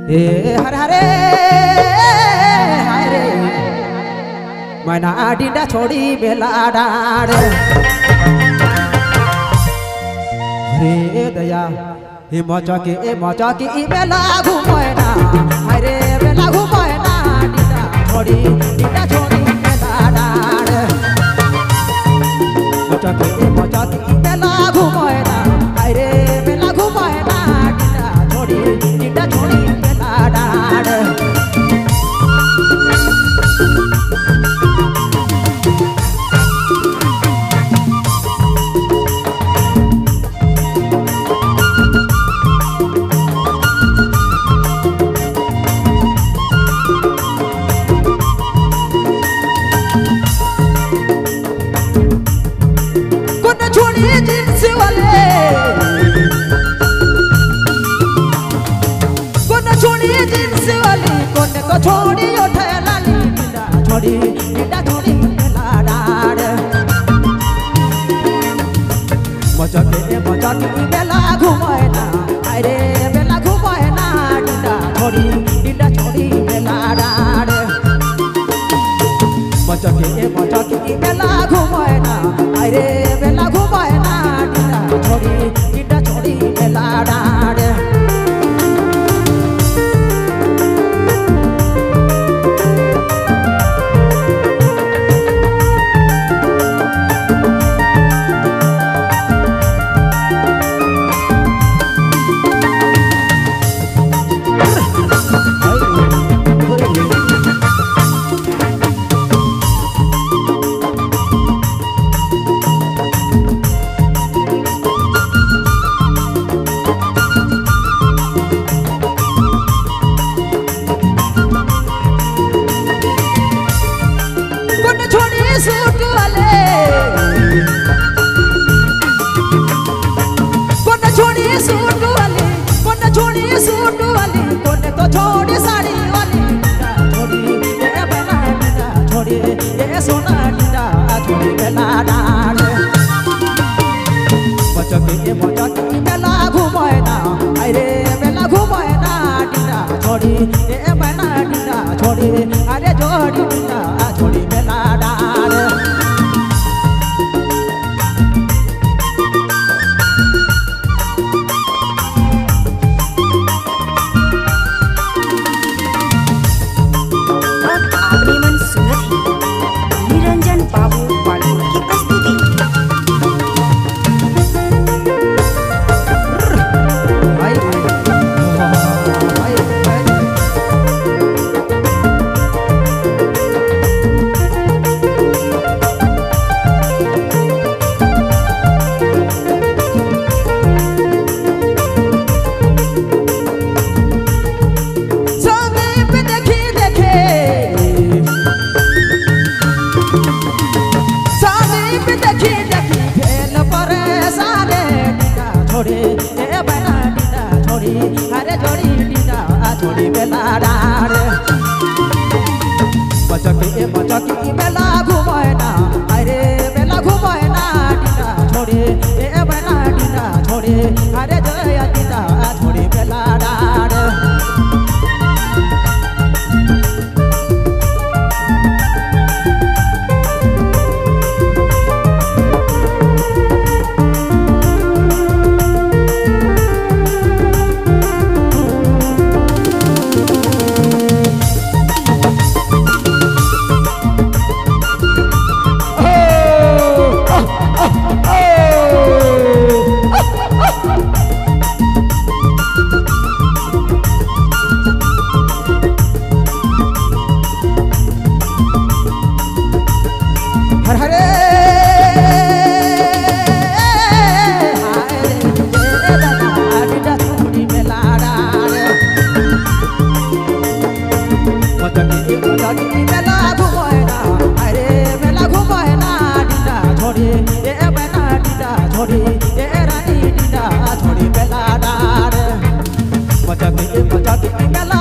हर हरे हरे मैना डिंडा छोड़ी बेला डाड़ रे दया हे मचा के बेला घुमैना हरे बेला घुमैना डिंडा छोड़ी बेला डाड़ मचा के बेला घुमैना हरे बेला घुमैना डिंडा छोड़ी बेला डाड़ छोड़ी उठे लाली डिंडा छोड़ी बेला डाड़ मचा के बेला घुमैना अरे बेला घुमैना डिंडा छोड़ी बेला डाड़ मचा के बेला घुमैना अरे बेला घुमैना डिंडा छोड़ी बेला डाड़ सूट वाले कौन छोड़ी सूट वाली कौन छोड़ी सूट वाली कौन तो छोड़ी साड़ी वाली छोड़ी ये बेला डिंडा छोड़ी ये सोना डिंडा छोड़ी बेला डाड़ मचा के बेला घुमैना अरे बेला घुमैना डिंडा छोड़ी ये बेला डिंडा छोड़ी अरे जोड़ी डिंडा छोड़ी बेला डाड़ निरंजन बाबू पालपुर की प्रस्तुति हरे जोड़ी डिंडा छोड़ी बेला डाड़ मचा के बेला घुमैना अरे बेला घुमैना डिंडा छोड़ी बेला डिंडा छोड़ी हरे जोया डिंडा छोड़ी बेला डाड़ छोड़ी ये रानी डिंडा छोड़ी बेला डाड़ मचा के बेला